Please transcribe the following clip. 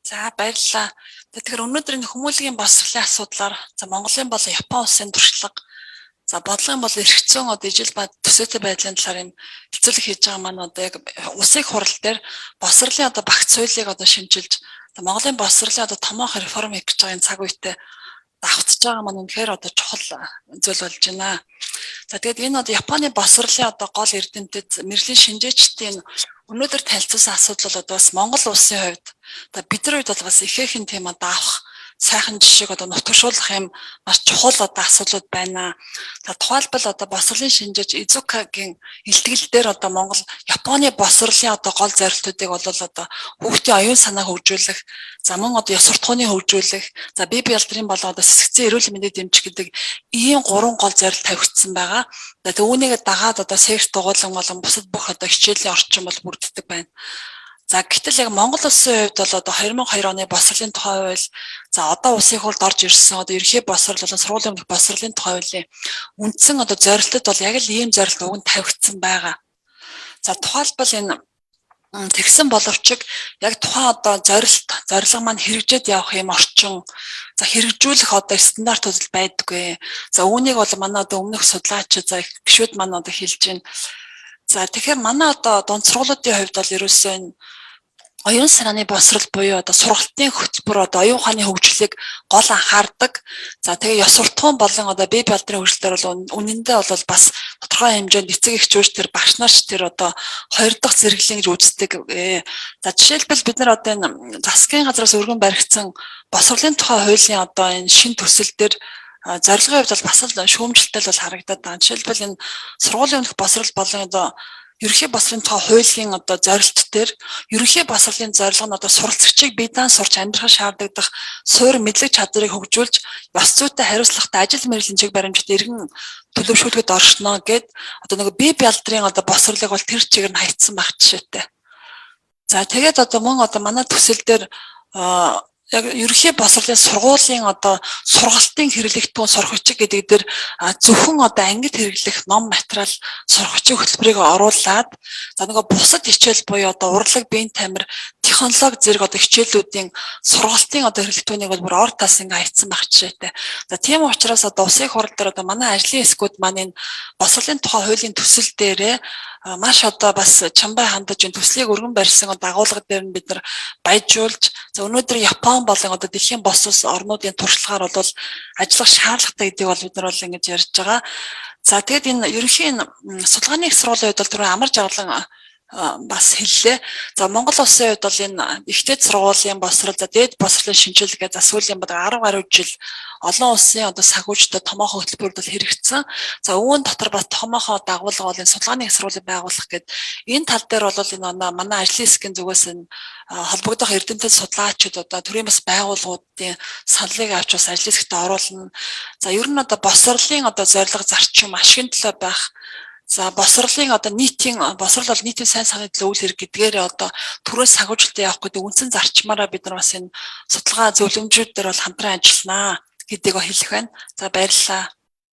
За баярлалаа. Тэгэхээр өнөөдөр энэ хүмүүлийн боловсролын асуудлаар Монголын болон Япон улсын туршлага бодлогын бол эрх зүйн ижил ба төсөөтэй байдлын талаар юм хэлцүүлэг хийж байгаа маань яг улсын хурал дээр боловсролын багц хуулийг шинжилж Монголын боловсролын томоохон реформ хийх гэж байгаа энэ цаг үедээ давхцаж байгаа маань үнэхээр чухал зүйл болж байна. За тэгээд энэ Японы боловсролын гол эрдэмтэд мэргэжлийн шинжээчдийн өнөөдөр танилцуулсан асуудал бол бас Монгол улсын хувьд бид нар үед бол бас ихээхэн тийм авах сайхан жишээг нутагшуулах юм маш чухал асуудлууд байна. За тухайлбал боловсролын шинжээч Изукагийн илтгэл дээр Монгол Японы боловсролын гол зорилтуудыг бол хүүхдийн оюун санаа хөгжүүлэх, за мөн ёс суртахууны хөгжүүлэх, за бие биедрийн болоо сэтгцэн эрүүл мэндийг дэмжих гэдэг ийм 3 гол зорилт тавигдсан байгаа. Түүнийг дагаад сект дугуйлан болон бусад бүх хичээлийн орчин бол бүрддэг байна. За гэтэл яг Монгол улсын хувьд бол 2002 оны боловсролын тухай хууль, за одоо улсын хуульд орж ирсэн ерхий боловсрол болон сургуулийн өмнөх боловсролын тухай хуулийн үндсэн зорилтод бол яг л ийм зорилт уг нь тавигдсан байгаа. За тухайлбал энэ тэгсэн боловч яг тухайн зорилго маань хэрэгжээд явах юм орчин, за хэрэгжүүлэх стандартууд байдаггүй. За үүнийг бол манай өмнөх судлаач за гишүүд маань хэлж байна. За тэгэхээр манай дунд сургуулиудын хувьд бол ерөөсөө энэ оюун санааны боловсрол буюу сургалтын хөтөлбөр оюун ухааны хөгжлийг гол анхаардаг. За тэгээ ёс суртахуун болон бие биедрийн хөгжлөөр бол үнэндээ бол бас тодорхой хэмжээнд эцэг эхчүүч тэр багш нарч тэр 2 дахь зэрэглэлийн гэж үздэг. За жишээлбэл бид нар энэ засгийн газраас өргөн баригдсан боловсролын тухай хуулийн энэ шин төсөл дээр зорилгын хувьд бол бас л шүүмжлэлтэй бол харагдаад байна. Жишээлбэл энэ сургуулийн өмнөх боловсрол болон ерөнхий боловсролын тухай хуулийн зорилт дээр ерөнхий боловсролын зорилго нь суралцагчийг бие даан сурч амьдрах шаардлагадах суурь мэдлэг чадварыг хөгжүүлж ёс зүйтэй хариуцлагатай ажил мэргэжлийн чиг баримжит иргэн төлөвшүүлэхэд оршно гэд бие биедрийн боловсролыг бол тэр чигээр нь хайцсан байх жишээтэй. За тэгээд мөн манай төсөл дээр яг ерөнхий боловсролын сургуулийн сургалтын хэрэглэгтэн сурагчид гэдэг дээр зөвхөн ангид хэрэглэх ном материал сурагчийн хөтөлбөрийг оруулаад за бусад хичээл буюу урлаг, биеийн тамир, технологи зэрэг хичээлүүдийн сургалтын хэрэглэгтүүнийг бол бүр ор тас хайцсан байх жишээтэй. За тийм учраас улсын хурал дээр манай ажлын хэсгүүд маань энэ боловсролын тухай хуулийн төсөл дээрээ маш бас чамбай хандаж энэ төслийг өргөн барьсан дагуулга дээр нь бид нар баяжуулж за өнөөдөр Япон болон дэлхийн бос орнуудын туршлагаар бол ажиллах шаардлагатай гэдгийг бол бид нар бол ингэж ярьж байгаа. За тэгэд энэ ерөнхийн судалгааны их сургуулийн хувьд бол түрүү амар жаргалан бас хэллээ. За Монгол улсын хувьд бол энэ ихтэй сургуулийн боловсрол, за дээд боловсролын шинжилгээ за сүүлийн 10 гаруй жил олон улсын санхүүжилтөд томоохон хөтөлбөрүүд бол хэрэгжсэн. За үүн дотор бас томоохон дагуулга бол энэ судалгааны их сургуулийг байгуулах гэдэг энэ тал дээр бол энэ манай ажлын хэсгийн зүгээс энэ холбогдох эрдэмтэд судлаачид төрийн бас байгууллагуудын саналыг авч бас ажлын хэсэгт оруулна. За ер нь боловсролын зорилго зарчим ашигын төлөө байх. За боловсролын нийтийн боловсрол бол нийтийн сайн санааны төлөө үйл хэрэг гэдгээр төрөөс санхүүжилтөд явах гэдэг үндсэн зарчмаараа бид нар бас энэ судалгаа зөвлөмжүүд дээр бол хамтран ажилланаа гэдгийг хэлэх байна. За баярлалаа.